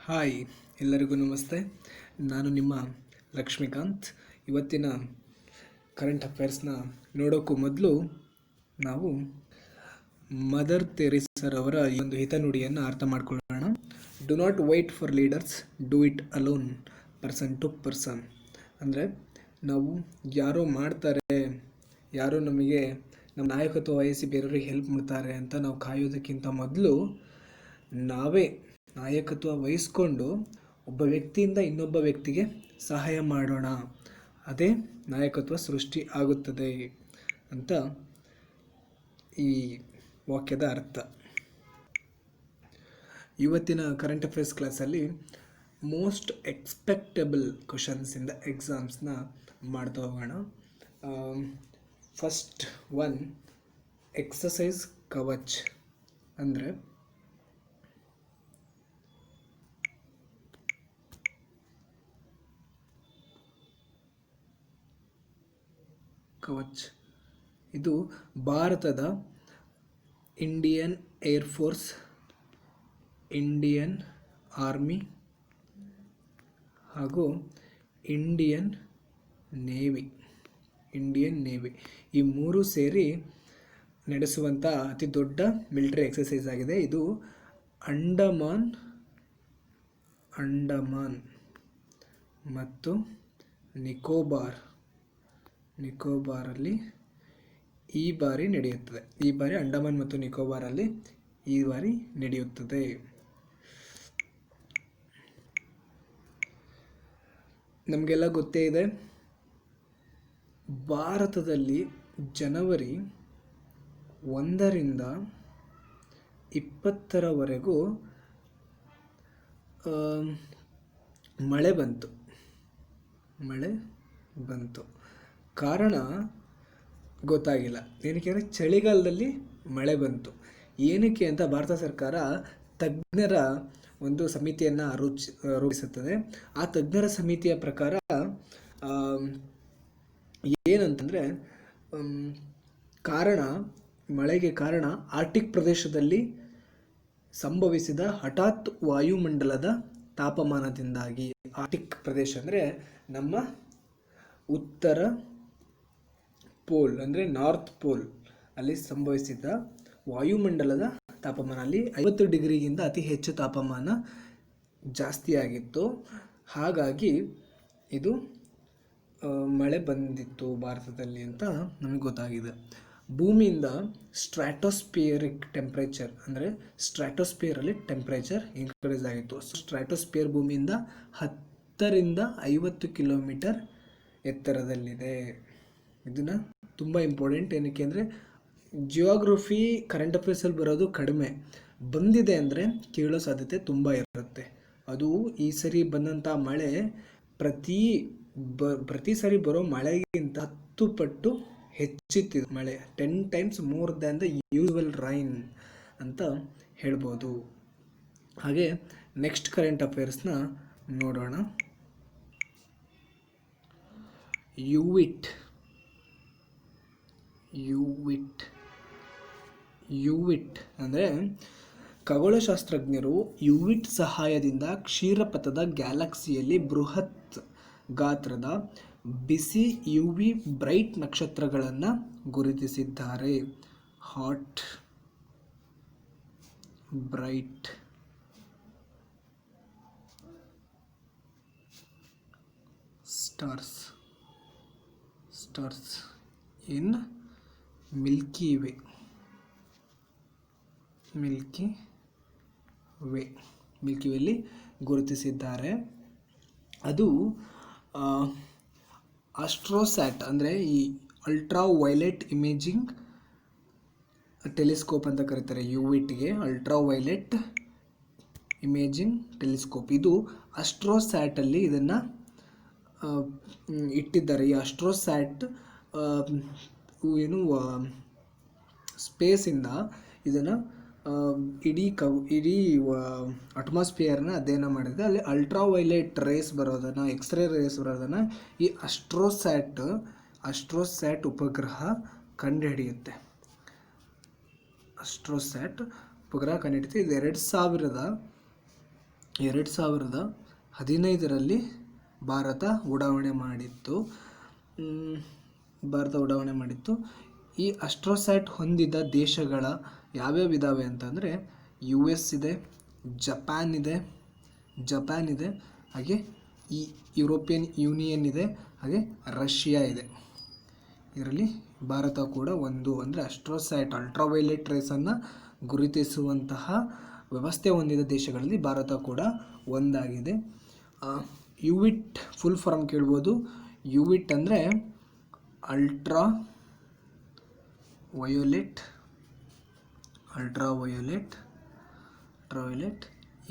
Hi, ಎಲ್ಲರಿಗೂ ನಮಸ್ತೆ. ನಾನು ನಿಮ್ಮ ಲಕ್ಷ್ಮೀಕಾಂತ್. ಇವತ್ತಿನ ಕರೆಂಟ್ ಅಫೇರ್ಸ್ನ ನೋಡೋಕ್ಕೂ ಮೊದಲು ನಾವು ಮದರ್ ತೆರೇಸರವರ ಈ ಒಂದು ಹಿತನುಡಿಯನ್ನು ಅರ್ಥ ಮಾಡ್ಕೊಳ್ಳೋಣ. Do not wait for leaders, do it alone, person to person. ಅಂದರೆ ನಾವು ಯಾರೋ ಮಾಡ್ತಾರೆ, ಯಾರೋ ನಮಗೆ ನಮ್ಮ ನಾಯಕತ್ವ ವಹಿಸಿ ಬೇರೆಯವ್ರಿಗೆ ಹೆಲ್ಪ್ ಮಾಡ್ತಾರೆ ಅಂತ ನಾವು ಕಾಯೋದಕ್ಕಿಂತ ಮೊದಲು ನಾವೇ ನಾಯಕತ್ವ ವಹಿಸ್ಕೊಂಡು ಒಬ್ಬ ವ್ಯಕ್ತಿಯಿಂದ ಇನ್ನೊಬ್ಬ ವ್ಯಕ್ತಿಗೆ ಸಹಾಯ ಮಾಡೋಣ. ಅದೇ ನಾಯಕತ್ವ ಸೃಷ್ಟಿ ಆಗುತ್ತದೆ ಅಂತ ಈ ವಾಕ್ಯದ ಅರ್ಥ. ಇವತ್ತಿನ ಕರೆಂಟ್ ಅಫೇರ್ಸ್ ಕ್ಲಾಸಲ್ಲಿ ಮೋಸ್ಟ್ ಎಕ್ಸ್ಪೆಕ್ಟಬಲ್ ಕ್ವಶನ್ಸ್ ಇನ್ ದ ಎಕ್ಸಾಮ್ಸ್ನ ಮಾಡ್ತಾ ಹೋಗೋಣ. ಫಸ್ಟ್ ಒನ್, ಎಕ್ಸಸೈಸ್ ಕವಚ್ ಅಂದರೆ ಕವಚ್. ಇದು ಭಾರತದ ಇಂಡಿಯನ್ ಏರ್ಫೋರ್ಸ್, ಇಂಡಿಯನ್ ಆರ್ಮಿ ಹಾಗೂ ಇಂಡಿಯನ್ ನೇವಿ ಈ ಮೂರು ಸೇರಿ ನಡೆಸುವಂಥ ಅತಿ ದೊಡ್ಡ ಮಿಲಿಟರಿ ಎಕ್ಸಸೈಸ್ ಆಗಿದೆ. ಇದು ಅಂಡಮಾನ್ ಮತ್ತು ನಿಕೋಬಾರಲ್ಲಿ ಈ ಬಾರಿ ನಡೆಯುತ್ತದೆ. ಈ ಬಾರಿ ಅಂಡಮಾನ್ ಮತ್ತು ನಿಕೋಬಾರಲ್ಲಿ ಈ ಬಾರಿ ನಡೆಯುತ್ತದೆ. ನಮಗೆಲ್ಲ ಗೊತ್ತೇ ಇದೆ, ಭಾರತದಲ್ಲಿ ಜನವರಿ 1ರಿಂದ 20ರವರೆಗೂ ಮಳೆ ಬಂತು. ಕಾರಣ ಗೊತ್ತಾಗಿಲ್ಲ. ಏನಕ್ಕೆ ಅಂದರೆ ಚಳಿಗಾಲದಲ್ಲಿ ಮಳೆ ಬಂತು. ಏನಕ್ಕೆ ಅಂತ ಭಾರತ ಸರ್ಕಾರ ತಜ್ಞರ ಒಂದು ಸಮಿತಿಯನ್ನು ರೂಪಿಸುತ್ತದೆ. ಆ ತಜ್ಞರ ಸಮಿತಿಯ ಪ್ರಕಾರ ಏನಂತಂದರೆ, ಮಳೆಗೆ ಕಾರಣ ಆರ್ಟಿಕ್ ಪ್ರದೇಶದಲ್ಲಿ ಸಂಭವಿಸಿದ ಹಠಾತ್ ವಾಯುಮಂಡಲದ ತಾಪಮಾನದಿಂದಾಗಿ. ಆರ್ಟಿಕ್ ಪ್ರದೇಶ ಅಂದರೆ ನಮ್ಮ ಉತ್ತರ ಪೋಲ್, ಅಂದರೆ ನಾರ್ತ್ ಪೋಲ್ ಅಲ್ಲಿ ಸಂಭವಿಸಿದ ವಾಯುಮಂಡಲದ ತಾಪಮಾನ, ಅಲ್ಲಿ 50 ಡಿಗ್ರಿಗಿಂತ ಅತಿ ಹೆಚ್ಚು ತಾಪಮಾನ ಜಾಸ್ತಿಯಾಗಿತ್ತು. ಹಾಗಾಗಿ ಇದು ಮಳೆ ಬಂದಿತ್ತು ಭಾರತದಲ್ಲಿ ಅಂತ ನಮಗೆ ಗೊತ್ತಾಗಿದೆ. ಭೂಮಿಯಿಂದ ಸ್ಟ್ರಾಟೋಸ್ಪಿಯರಿಕ್ ಟೆಂಪ್ರೇಚರ್, ಅಂದರೆ ಸ್ಟ್ರಾಟೋಸ್ಪಿಯರಲ್ಲಿ ಟೆಂಪ್ರೇಚರ್ ಇನ್ಕ್ರೀಸ್ ಆಗಿತ್ತು. ಸ್ಟ್ರಾಟೋಸ್ಪಿಯರ್ ಭೂಮಿಯಿಂದ 10ರಿಂದ 50 ಕಿಲೋಮೀಟರ್ ಎತ್ತರದಲ್ಲಿದೆ. ಇದನ್ನು ತುಂಬ ಇಂಪಾರ್ಟೆಂಟ್. ಏನಕ್ಕೆ ಅಂದರೆ ಜಿಯೋಗ್ರಫಿ ಕರೆಂಟ್ ಅಫೇರ್ಸಲ್ಲಿ ಬರೋದು ಕಡಿಮೆ, ಬಂದಿದೆ ಅಂದರೆ ಕೇಳೋ ಸಾಧ್ಯತೆ ತುಂಬ ಇರುತ್ತೆ. ಅದು ಈ ಸರಿ ಬಂದಂಥ ಮಳೆ ಪ್ರತಿ ಸರಿ ಬರೋ ಮಳೆಗಿಂತ 10 ಪಟ್ಟು ಹೆಚ್ಚಿತ್ತಿದೆ. ಮಳೆ 10 times more than the usual rain ಅಂತ ಹೇಳ್ಬೋದು. ಹಾಗೆ ನೆಕ್ಸ್ಟ್ ಕರೆಂಟ್ ಅಫೇರ್ಸ್ನ ನೋಡೋಣ. ಯುವಿಟ್ ಅಂದರೆ ಖಗೋಳಶಾಸ್ತ್ರಜ್ಞರು ಯುವಿಟ್ ಸಹಾಯದಿಂದ ಕ್ಷೀರಪಥದ ಗ್ಯಾಲಕ್ಸಿಯಲ್ಲಿ ಬೃಹತ್ ಗಾತ್ರದ ಬಿಸಿ ಯುವಿ ಬ್ರೈಟ್ ನಕ್ಷತ್ರಗಳನ್ನು ಗುರುತಿಸಿದ್ದಾರೆ. Hot bright stars in milky ವೇಯಲ್ಲಿ ಗುರುತಿಸಿದ್ದಾರೆ. ಅದು ಆಸ್ಟ್ರೋಸ್ಯಾಟ್ ಅಂದರೆ ಈ ಅಲ್ಟ್ರಾ ವೈಲೆಟ್ ಇಮೇಜಿಂಗ್ ಟೆಲಿಸ್ಕೋಪ್ ಅಂತ ಕರೀತಾರೆ. ಯುವಿಟ್ಗೆ ಅಲ್ಟ್ರಾ ವೈಲೆಟ್ ಇಮೇಜಿಂಗ್ ಟೆಲಿಸ್ಕೋಪ್. ಇದು ಆಸ್ಟ್ರೋಸ್ಯಾಟಲ್ಲಿ ಇದನ್ನು ಇಟ್ಟಿದ್ದಾರೆ. ಈ ಆಸ್ಟ್ರೋಸ್ಯಾಟ್ ಸ್ಪೇಸಿಂದ ಇದನ್ನು ಇಡೀ ಅಟ್ಮಾಸ್ಫಿಯರ್ನ ಅಧ್ಯಯನ ಮಾಡಿದೆ. ಅಲ್ಲಿ ಅಲ್ಟ್ರಾ ವೈಲೆಟ್ ರೇಸ್ ಬರೋದನ್ನು, ಎಕ್ಸ್ರೇ ರೇಸ್ ಬರೋದನ್ನು ಈ ಆಸ್ಟ್ರೋಸ್ಯಾಟ್ ಉಪಗ್ರಹ ಕಂಡುಹಿಡಿಯುತ್ತೆ. ಇದು 2000 2015ರಲ್ಲಿ ಭಾರತ ಉಡಾವಣೆ ಮಾಡಿತ್ತು. ಈ ಅಸ್ಟ್ರೋಸ್ಯಾಟ್ ಹೊಂದಿದ ದೇಶಗಳ ಯಾವ್ಯಾವ ಇದ್ದಾವೆ ಅಂತಂದರೆ US ಇದೆ, ಜಪಾನ್ ಇದೆ, ಹಾಗೆ ಈ ಯುರೋಪಿಯನ್ ಯೂನಿಯನ್ ಇದೆ, ಹಾಗೆ ರಷ್ಯಾ ಇದೆ. ಇದರಲ್ಲಿ ಭಾರತ ಕೂಡ ಒಂದು. ಅಂದರೆ ಅಸ್ಟ್ರೋಸ್ಯಾಟ್ ಅಲ್ಟ್ರಾವೈಲೆಟ್ ರೇಸನ್ನು ಗುರುತಿಸುವಂತಹ ವ್ಯವಸ್ಥೆ ಹೊಂದಿದ ದೇಶಗಳಲ್ಲಿ ಭಾರತ ಕೂಡ ಒಂದಾಗಿದೆ. ಯುವಿಟ್ ಫುಲ್ ಫಾರ್ಮ್ ಕೇಳ್ಬೋದು. ಯುವಿಟ್ ಅಂದರೆ ಅಲ್ಟ್ರಾ ವಯೋಲೆಟ್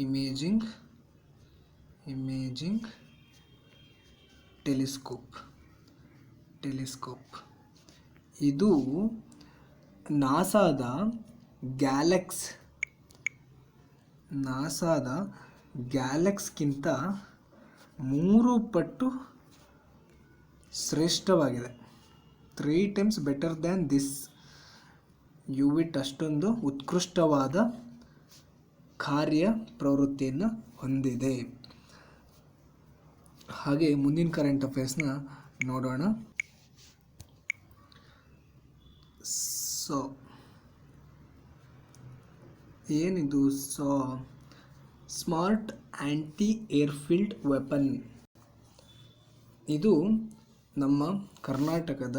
ಇಮೇಜಿಂಗ್ ಟೆಲಿಸ್ಕೋಪ್. ಇದು ನಾಸಾದ ಗ್ಯಾಲಕ್ಸ್ಗಿಂತ 3 ಪಟ್ಟು ಶ್ರೇಷ್ಠವಾಗಿದೆ. 3 times ಬೆಟರ್ ದ್ಯಾನ್ ದಿಸ್. ಯುವಿಟ್ ಅಷ್ಟೊಂದು ಉತ್ಕೃಷ್ಟವಾದ ಕಾರ್ಯ ಪ್ರವೃತ್ತಿಯನ್ನು ಹೊಂದಿದೆ. ಹಾಗೆ ಮುಂದಿನ ಕರೆಂಟ್ ಅಫೇರ್ಸ್ನ ನೋಡೋಣ. ಏನಿದು ಸ್ಮಾರ್ಟ್ ಆ್ಯಂಟಿ ಏರ್ಫೀಲ್ಡ್ ವೆಪನ್. ಇದು ನಮ್ಮ ಕರ್ನಾಟಕದ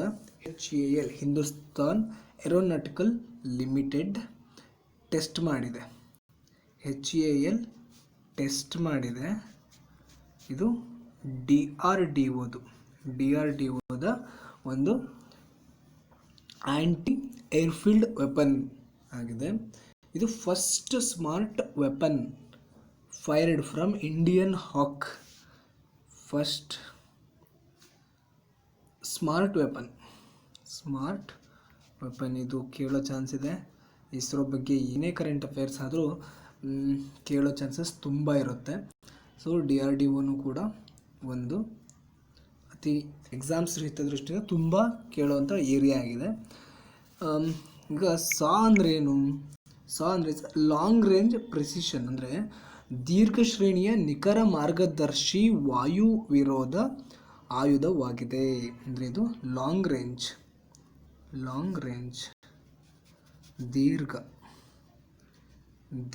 HAL Hindustan aeronautical limited test ಮಾಡಿದೆ. HAL ಟೆಸ್ಟ್ ಮಾಡಿದೆ. ಇದು DRDOದ ಒಂದು ಆ್ಯಂಟಿ ಏರ್ಫೀಲ್ಡ್ ವೆಪನ್ ಆಗಿದೆ. ಇದು first smart weapon fired from Indian ಹಾಕ್. ಫಸ್ಟ್ ಸ್ಮಾರ್ಟ್ ವೆಪನ್ ಇದು ಕೇಳೋ ಚಾನ್ಸ್ ಇದೆ. ಇಸ್ರೋ ಬಗ್ಗೆ ಏನೇ ಕರೆಂಟ್ ಅಫೇರ್ಸ್ ಆದರೂ ಕೇಳೋ ಚಾನ್ಸಸ್ ತುಂಬ ಇರುತ್ತೆ. ಸೊ DRDOನೂ ಕೂಡ ಒಂದು ಅತಿ ಎಕ್ಸಾಮ್ಸ್ ಹಿತದೃಷ್ಟಿಯಿಂದ ತುಂಬ ಕೇಳೋವಂಥ ಏರಿಯಾ ಆಗಿದೆ. ಈಗ ಅಂದರೆ ಏನು? ಅಂದರೆ ಲಾಂಗ್ ರೇಂಜ್ ಪ್ರಿಸಿಷನ್, ಅಂದರೆ ದೀರ್ಘ ಶ್ರೇಣಿಯ ನಿಖರ ಮಾರ್ಗದರ್ಶಿ ವಾಯು ವಿರೋಧ ಆಯುಧವಾಗಿದೆ. ಅಂದರೆ ಇದು ಲಾಂಗ್ ರೇಂಜ್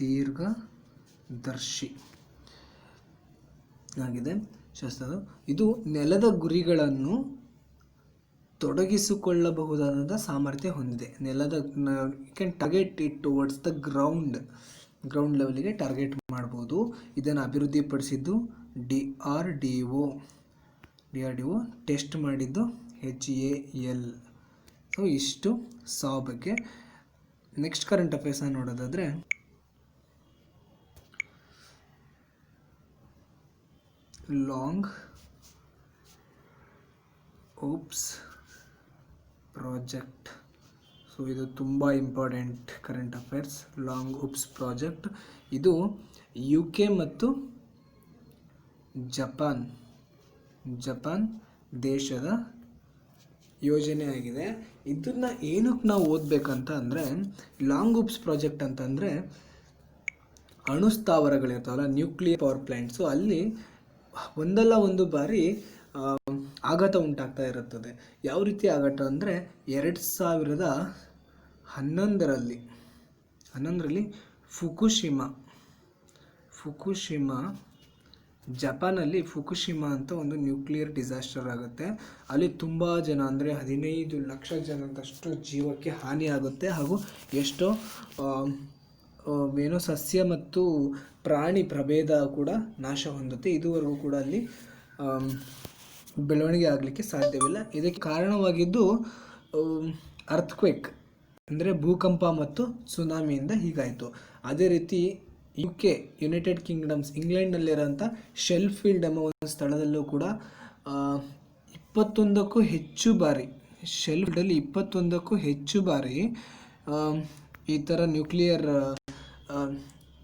ದೀರ್ಘದರ್ಶಿ ಆಗಿದೆ ಶಸ್ತ್ರ. ಇದು ನೆಲದ ಗುರಿಗಳನ್ನು ತೊಡಗಿಸಿಕೊಳ್ಳಬಹುದಾದ ಸಾಮರ್ಥ್ಯ ಹೊಂದಿದೆ. Can target it towards the ground ಲೆವೆಲ್ಗೆ ಟಾರ್ಗೆಟ್ ಮಾಡ್ಬೋದು. ಇದನ್ನು ಅಭಿವೃದ್ಧಿಪಡಿಸಿದ್ದು DRDO ಟೆಸ್ಟ್ ಮಾಡಿದ್ದು HAL. ಸೊ ಇಷ್ಟು ಬಗ್ಗೆ. ನೆಕ್ಸ್ಟ್ ಕರೆಂಟ್ ಅಫೇರ್ಸ್ನ ನೋಡೋದಾದರೆ ಲಾಂಗ್ ಓಪ್ಸ್ ಪ್ರಾಜೆಕ್ಟ್. ಸೊ ಇದು ತುಂಬ important current affairs. Long ops project ಇದು UK ಮತ್ತು ಜಪಾನ್ ದೇಶದ ಯೋಜನೆ ಆಗಿದೆ. ಇದನ್ನು ಏನಕ್ಕೆ ನಾವು ಓದಬೇಕಂತ ಅಂದರೆ, ಲಾಂಗ್ ಓಪ್ಸ್ ಪ್ರಾಜೆಕ್ಟ್ ಅಂತಂದರೆ ಅಣು ಸ್ಥಾವರಗಳಿರ್ತಾವಲ್ಲ, ನ್ಯೂಕ್ಲಿಯರ್ ಪವರ್ ಪ್ಲ್ಯಾಂಟ್ಸು, ಅಲ್ಲಿ ಒಂದಲ್ಲ ಒಂದು ಬಾರಿ ಆಘಾತ ಉಂಟಾಗ್ತಾ ಇರುತ್ತದೆ. ಯಾವ ರೀತಿ ಆಘಾತ ಅಂದರೆ 2011ರಲ್ಲಿ ಫುಕುಶಿಮಾ ಜಪಾನಲ್ಲಿ ಫುಕುಶಿಮಾ ಅಂತ ಒಂದು ನ್ಯೂಕ್ಲಿಯರ್ ಡಿಸಾಸ್ಟರ್ ಆಗುತ್ತೆ. ಅಲ್ಲಿ ತುಂಬ ಜನ, ಅಂದರೆ 15 ಲಕ್ಷ ಜನದಷ್ಟು ಜೀವಕ್ಕೆ ಹಾನಿಯಾಗುತ್ತೆ. ಹಾಗೂ ಎಷ್ಟೋ ಸಸ್ಯ ಮತ್ತು ಪ್ರಾಣಿ ಪ್ರಭೇದ ಕೂಡ ನಾಶ ಹೊಂದುತ್ತೆ. ಇದುವರೆಗೂ ಕೂಡ ಅಲ್ಲಿ ಬೆಳವಣಿಗೆ ಆಗಲಿಕ್ಕೆ ಸಾಧ್ಯವಿಲ್ಲ. ಇದಕ್ಕೆ ಕಾರಣವಾಗಿದ್ದು ಅರ್ಥಕ್ವೇಕ್, ಅಂದರೆ ಭೂಕಂಪ ಮತ್ತು ಸುನಾಮಿಯಿಂದ ಹೀಗಾಯಿತು. ಅದೇ ರೀತಿ UK ಯುನೈಟೆಡ್ ಕಿಂಗ್ಡಮ್ಸ್ ಇಂಗ್ಲೆಂಡ್ನಲ್ಲಿರೋಂಥ ಶೆಲ್ಫೀಲ್ಡ್ ಎಂಬ ಒಂದು ಸ್ಥಳದಲ್ಲೂ ಕೂಡ 21ಕ್ಕೂ ಹೆಚ್ಚು ಬಾರಿ ಈ ಥರ ನ್ಯೂಕ್ಲಿಯರ್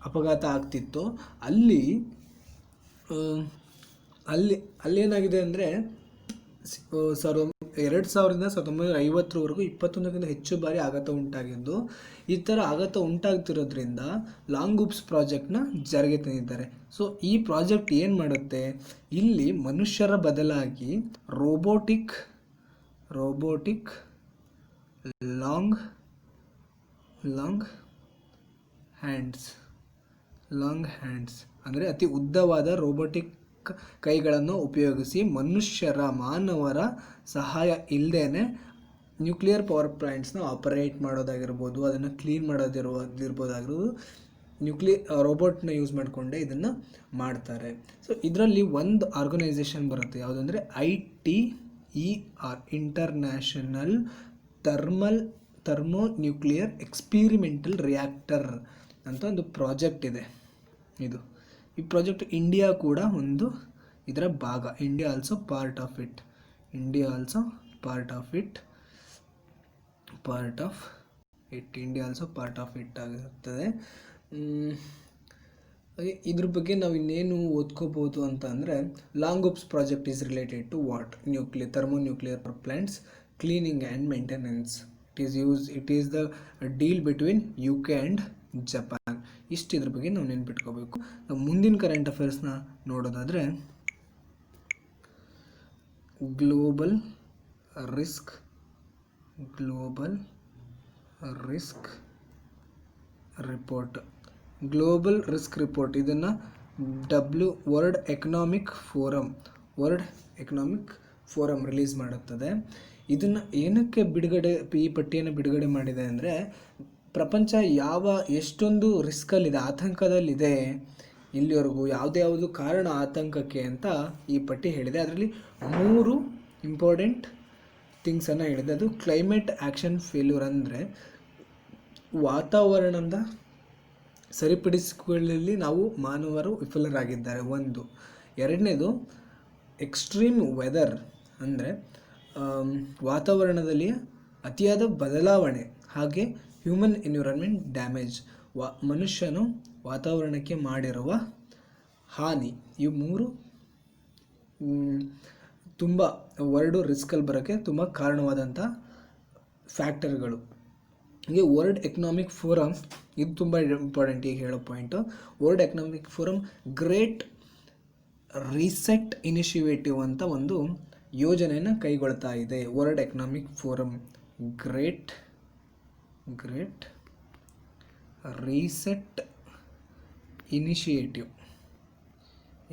ಅಪಘಾತ ಆಗ್ತಿತ್ತು. ಅಲ್ಲೇನಾಗಿದೆ ಅಂದರೆ 2000ರಿಂದ 1950ರವರೆಗೂ 21ಕ್ಕಿಂತ ಹೆಚ್ಚು ಬಾರಿ ಆಘಾತ ಉಂಟಾಗಿದ್ದು, ಈ ಥರ ಆಘಾತ ಉಂಟಾಗ್ತಿರೋದ್ರಿಂದ ಲಾಂಗ್ ಓಪ್ಸ್ ಪ್ರಾಜೆಕ್ಟ್ನ ಜಾರಿಗೆ ತಂದಿದ್ದಾರೆ. ಸೊ ಈ ಪ್ರಾಜೆಕ್ಟ್ ಏನು ಮಾಡುತ್ತೆ, ಇಲ್ಲಿ ಮನುಷ್ಯರ ಬದಲಾಗಿ ರೋಬೋಟಿಕ್ ಲಾಂಗ್ ಹ್ಯಾಂಡ್ಸ್ ಅಂದರೆ ಅತಿ ಉದ್ದವಾದ ರೋಬೋಟಿಕ್ ಕೈಗಳನ್ನು ಉಪಯೋಗಿಸಿ ಮಾನವರ ಸಹಾಯ ಇಲ್ಲದೇ ನ್ಯೂಕ್ಲಿಯರ್ ಪವರ್ ಪ್ಲ್ಯಾಂಟ್ಸ್ನ ಆಪರೇಟ್ ಮಾಡೋದಾಗಿರ್ಬೋದು, ಅದನ್ನು ಕ್ಲೀನ್ ಮಾಡೋದಿರ್ಬೋದಾಗಿರ್ಬೋದು, ರೋಬೋಟ್ನ ಯೂಸ್ ಮಾಡಿಕೊಂಡೇ ಇದನ್ನು ಮಾಡ್ತಾರೆ. ಸೊ ಇದರಲ್ಲಿ ಒಂದು ಆರ್ಗನೈಸೇಷನ್ ಬರುತ್ತೆ, ಯಾವುದಂದರೆ ITER, ಇಂಟರ್ನ್ಯಾಷನಲ್ ಥರ್ಮೋನ್ಯೂಕ್ಲಿಯರ್ ಎಕ್ಸ್ಪೀರಿಮೆಂಟಲ್ ರಿಯಾಕ್ಟರ್ ಅಂತ ಒಂದು ಪ್ರಾಜೆಕ್ಟ್ ಇದೆ. ಈ ಪ್ರಾಜೆಕ್ಟ್ ಇಂಡಿಯಾ ಕೂಡ ಒಂದು ಇದರ ಭಾಗ. India also part of it ಆಗಿರುತ್ತದೆ. ಇದ್ರ ಬಗ್ಗೆ ನಾವು ಇನ್ನೇನು ಓದ್ಕೋಬೋದು ಅಂತ ಅಂದರೆ, long ops project is related to what? Thermonuclear plants cleaning and maintenance. It is the deal between UK and Japan. ಇದ್ರ ಬಗ್ಗೆ ನಾವು ನೆನ್ಪಿಟ್ಕೋಬೇಕು. ಮುಂದಿನ ಕರೆಂಟ್ ಅಫೇರ್ಸ್ನ ನೋಡೋದಾದರೆ, ಗ್ಲೋಬಲ್ ರಿಸ್ಕ್ ರಿಪೋರ್ಟ್ ಇದನ್ನು ವರ್ಲ್ಡ್ ಎಕನಾಮಿಕ್ ಫೋರಮ್ ರಿಲೀಸ್ ಮಾಡುತ್ತದೆ. ಇದನ್ನು ಏನಕ್ಕೆ ಈ ಪಟ್ಟಿಯನ್ನು ಬಿಡುಗಡೆ ಮಾಡಿದೆ ಅಂದರೆ, ಪ್ರಪಂಚ ಎಷ್ಟೊಂದು ರಿಸ್ಕಲ್ಲಿದೆ, ಆತಂಕದಲ್ಲಿದೆ, ಇಲ್ಲಿವರೆಗೂ ಯಾವುದು ಕಾರಣ ಆತಂಕಕ್ಕೆ ಅಂತ ಈ ಪಟ್ಟಿ ಹೇಳಿದೆ. ಅದರಲ್ಲಿ 3 ಇಂಪಾರ್ಟೆಂಟ್ ಥಿಂಗ್ಸನ್ನು ಹೇಳಿದೆ. ಅದು ಕ್ಲೈಮೇಟ್ ಆ್ಯಕ್ಷನ್ ಫೇಲ್ಯೂರ್, ಅಂದರೆ ವಾತಾವರಣದ ಸರಿಪಡಿಸಿಕೊಳ್ಳಲು ನಾವು ಮಾನವರು ವಿಫಲರಾಗಿದ್ದಾರೆ, ಒಂದು. ಎರಡನೇದು ಎಕ್ಸ್ಟ್ರೀಮ್ ವೆದರ್, ಅಂದರೆ ವಾತಾವರಣದಲ್ಲಿ ಅತಿಯಾದ ಬದಲಾವಣೆ, ಹಾಗೆ ಹ್ಯೂಮನ್ ಎನ್ವಿರಾನ್ಮೆಂಟ್ ಡ್ಯಾಮೇಜ್, ಮನುಷ್ಯನು ವಾತಾವರಣಕ್ಕೆ ಮಾಡಿರುವ ಹಾನಿ. ಈ 3 ತುಂಬ ವರ್ಲ್ಡು ರಿಸ್ಕಲ್ಲಿ ಬರೋಕ್ಕೆ ತುಂಬ ಕಾರಣವಾದಂಥ ಫ್ಯಾಕ್ಟರ್ಗಳು. ಹೀಗೆ ವರ್ಲ್ಡ್ ಎಕನಾಮಿಕ್ ಫೋರಮ್, ಇದು ತುಂಬ ಇಂಪಾರ್ಟೆಂಟ್ ಈಗ ಹೇಳೋ point. World economic forum great reset initiative ಅಂತ ಒಂದು ಯೋಜನೆಯನ್ನು ಕೈಗೊಳ್ತಾ ಇದೆ. World economic forum great reset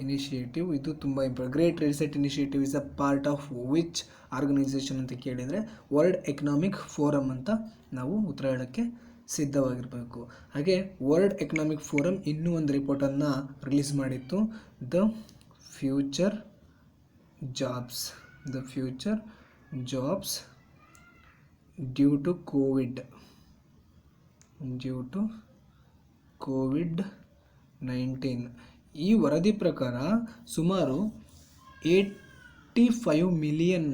initiative, ಇದು ತುಂಬ important. Great reset initiative is a part of which organisation ಅಂತ ಕೇಳಿದರೆ ವರ್ಲ್ಡ್ ಎಕನಾಮಿಕ್ ಫೋರಮ್ ಅಂತ ನಾವು ಉತ್ತರ ಹೇಳೋಕ್ಕೆ ಸಿದ್ಧವಾಗಿರಬೇಕು. ಹಾಗೆ ವರ್ಲ್ಡ್ ಎಕನಾಮಿಕ್ ಫೋರಮ್ ಇನ್ನೂ ಒಂದು ರಿಪೋರ್ಟನ್ನು ರಿಲೀಸ್ ಮಾಡಿತ್ತು, the future jobs due to COVID-19. ಈ ವರದಿ ಪ್ರಕಾರ ಸುಮಾರು 85 ಮಿಲಿಯನ್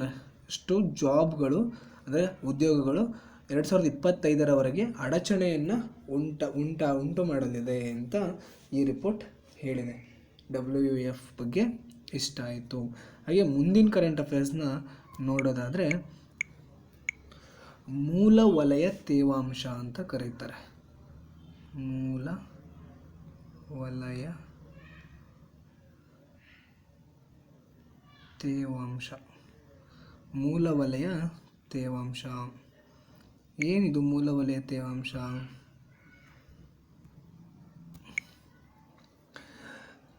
ಅಷ್ಟು ಜಾಬ್ಗಳು, ಅಂದರೆ ಉದ್ಯೋಗಗಳು 2025ರವರೆಗೆ ಅಡಚಣೆಯನ್ನು ಉಂಟು ಮಾಡಲಿದೆ ಅಂತ ಈ ರಿಪೋರ್ಟ್ ಹೇಳಿದೆ. WEF ಬಗ್ಗೆ ಇಷ್ಟ ಆಯಿತು. ಹಾಗೆ ಮುಂದಿನ ಕರೆಂಟ್ ಅಫೇರ್ಸ್ನ ನೋಡೋದಾದರೆ, ಮೂಲ ವಲಯ ತೇವಾಂಶ ಅಂತ ಕರೀತಾರೆ. ಮೂಲ ವಲಯ ತೇವಾಂಶ ಏನಿದು ಮೂಲ ವಲಯ ತೇವಾಂಶ?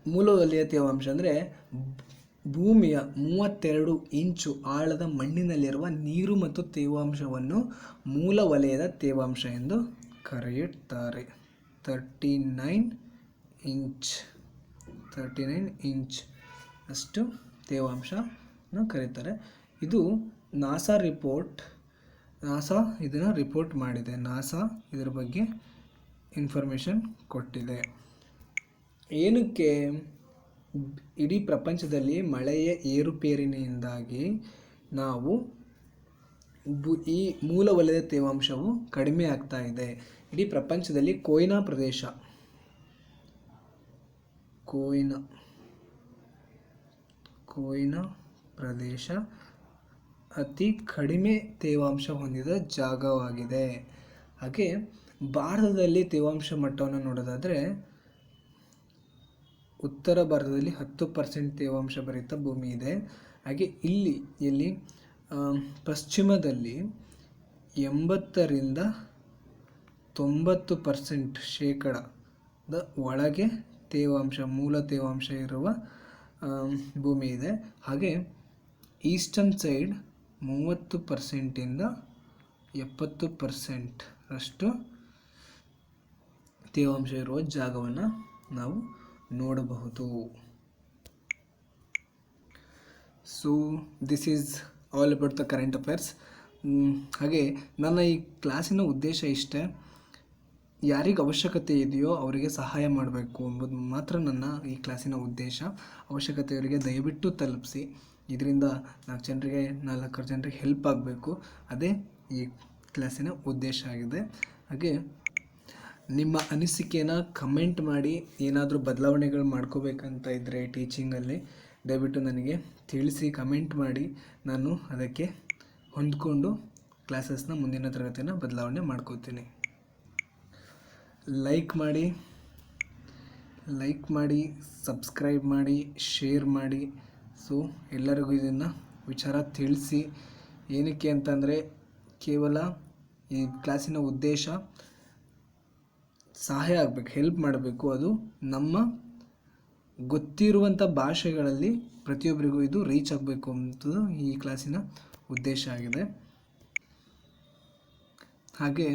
ಮೂಲ ವಲಯ ತೇವಾಂಶ ಅಂದರೆ ಭೂಮಿಯ 32 ಇಂಚು ಆಳದ ಮಣ್ಣಿನಲ್ಲಿರುವ ನೀರು ಮತ್ತು ತೇವಾಂಶವನ್ನು ಮೂಲ ವಲಯದ ತೇವಾಂಶ ಎಂದು ಕರೆಯುತ್ತಾರೆ. 39 ಇಂಚ್ ಅಷ್ಟು ತೇವಾಂಶನ ಕರೀತಾರೆ. ಇದು ನಾಸಾ ಇದನ್ನು ರಿಪೋರ್ಟ್ ಮಾಡಿದೆ. ನಾಸಾ ಇದರ ಬಗ್ಗೆ ಇನ್ಫಾರ್ಮೇಷನ್ ಕೊಟ್ಟಿದೆ. ಏನಕ್ಕೆ? ಇಡೀ ಪ್ರಪಂಚದಲ್ಲಿ ಮಳೆಯ ಏರುಪೇರಿನಿಂದಾಗಿ ನಾವು ಈ ಮೂಲ ವಲಯದ ತೇವಾಂಶವು ಕಡಿಮೆ ಆಗ್ತಾ ಇದೆ. ಇಡೀ ಪ್ರಪಂಚದಲ್ಲಿ ಕೊಯ್ನಾ ಪ್ರದೇಶ ಅತಿ ಕಡಿಮೆ ತೇವಾಂಶ ಹೊಂದಿದ ಜಾಗವಾಗಿದೆ. ಹಾಗೆ ಭಾರತದಲ್ಲಿ ತೇವಾಂಶ ಮಟ್ಟವನ್ನು ನೋಡೋದಾದರೆ ಉತ್ತರ ಭಾರತದಲ್ಲಿ 10% ತೇವಾಂಶ ಭರಿತ ಭೂಮಿ ಇದೆ. ಹಾಗೆ ಇಲ್ಲಿ ಪಶ್ಚಿಮದಲ್ಲಿ 80ರಿಂದ 90% ಶೇಕಡದ ಒಳಗೆ ಮೂಲ ತೇವಾಂಶ ಇರುವ ಭೂಮಿ ಇದೆ. ಹಾಗೆ ಈಸ್ಟರ್ನ್ ಸೈಡ್ 30%ಇಂದ 70% ಅಷ್ಟು ತೇವಾಂಶ ಇರುವ ಜಾಗವನ್ನು ನಾವು ನೋಡಬಹುದು. So this is all about the current affairs. ಹಾಗೆ ನನ್ನ ಈ ಕ್ಲಾಸಿನ ಉದ್ದೇಶ ಇಷ್ಟೇ, ಯಾರಿಗೆ ಅವಶ್ಯಕತೆ ಇದೆಯೋ ಅವರಿಗೆ ಸಹಾಯ ಮಾಡಬೇಕು ಎಂಬುದು ಮಾತ್ರ ನನ್ನ ಈ ಕ್ಲಾಸಿನ ಉದ್ದೇಶ. ಅವಶ್ಯಕತೆಯವರಿಗೆ ದಯವಿಟ್ಟು ತಲುಪಿಸಿ. ಇದರಿಂದ 4 ಜನರಿಗೆ ಹೆಲ್ಪ್ ಆಗಬೇಕು, ಅದೇ ಈ ಕ್ಲಾಸಿನ ಉದ್ದೇಶ ಆಗಿದೆ. ಹಾಗೆ ನಿಮ್ಮ ಅನಿಸಿಕೆನ ಕಮೆಂಟ್ ಮಾಡಿ. ಏನಾದರೂ ಬದಲಾವಣೆಗಳು ಮಾಡ್ಕೋಬೇಕಂತ ಇದ್ದರೆ ಟೀಚಿಂಗಲ್ಲಿ ದಯವಿಟ್ಟು ನನಗೆ ತಿಳಿಸಿ, ಕಮೆಂಟ್ ಮಾಡಿ. ನಾನು ಅದಕ್ಕೆ ಹೊಂದ್ಕೊಂಡು ಕ್ಲಾಸಸ್ನ ಮುಂದಿನ ತರಗತಿಯನ್ನು ಬದಲಾವಣೆ ಮಾಡ್ಕೋತೀನಿ. ಲೈಕ್ ಮಾಡಿ, ಸಬ್ಸ್ಕ್ರೈಬ್ ಮಾಡಿ, ಶೇರ್ ಮಾಡಿ. ಸೊ ಎಲ್ಲರಿಗೂ ಇದನ್ನು ವಿಚಾರ ತಿಳಿಸಿ. ಏನಕ್ಕೆ ಅಂತಂದರೆ ಕೇವಲ ಈ ಕ್ಲಾಸಿನ ಉದ್ದೇಶ ಸಹಾಯ ಆಗಬೇಕು, ಹೆಲ್ಪ್ ಮಾಡಬೇಕು. ಅದು ನಮ್ಮ ಗೊತ್ತಿರುವಂಥ ಭಾಷೆಗಳಲ್ಲಿ ಪ್ರತಿಯೊಬ್ಬರಿಗೂ ಇದು ರೀಚ್ ಆಗಬೇಕು ಅಂತ ಈ ಕ್ಲಾಸಿನ ಉದ್ದೇಶ ಆಗಿದೆ. ಹಾಗೆ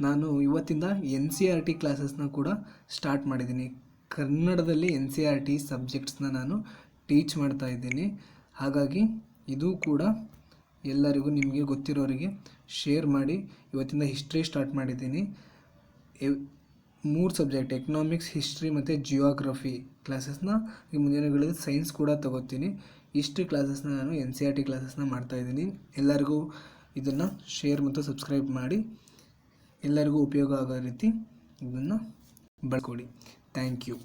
ನಾನು ಇವತ್ತಿಂದ NCERT ಕ್ಲಾಸಸ್ನ ಕೂಡ ಸ್ಟಾರ್ಟ್ ಮಾಡಿದ್ದೀನಿ. ಕನ್ನಡದಲ್ಲಿ NCERT ಸಬ್ಜೆಕ್ಟ್ಸ್ನ ನಾನು ಟೀಚ್ ಮಾಡ್ತಾ ಇದ್ದೀನಿ. ಹಾಗಾಗಿ ಇದು ಕೂಡ ಎಲ್ಲರಿಗೂ ನಿಮಗೆ ಗೊತ್ತಿರೋರಿಗೆ ಶೇರ್ ಮಾಡಿ. ಇವತ್ತಿಂದ ಹಿಸ್ಟ್ರಿ ಸ್ಟಾರ್ಟ್ ಮಾಡಿದ್ದೀನಿ. 3 ಸಬ್ಜೆಕ್ಟ್ ಎಕನಾಮಿಕ್ಸ್, ಹಿಸ್ಟ್ರಿ ಮತ್ತು ಜಿಯೋಗ್ರಫಿ ಕ್ಲಾಸಸ್ನ ಈ ಮುಂದಿನ ದಿನಗಳಲ್ಲಿ ಸೈನ್ಸ್ ಕೂಡ ತಗೋತೀನಿ. ಇಷ್ಟು ಕ್ಲಾಸಸ್ನ ನಾನು NCERT ಕ್ಲಾಸಸ್ನ ಮಾಡ್ತಾಯಿದ್ದೀನಿ. ಎಲ್ಲರಿಗೂ ಇದನ್ನು ಶೇರ್ ಮತ್ತು ಸಬ್ಸ್ಕ್ರೈಬ್ ಮಾಡಿ. ಎಲ್ಲರಿಗೂ ಉಪಯೋಗ ಆಗೋ ರೀತಿ ಇದನ್ನು ಬಳಸ್ಕೊಡಿ. Thank you.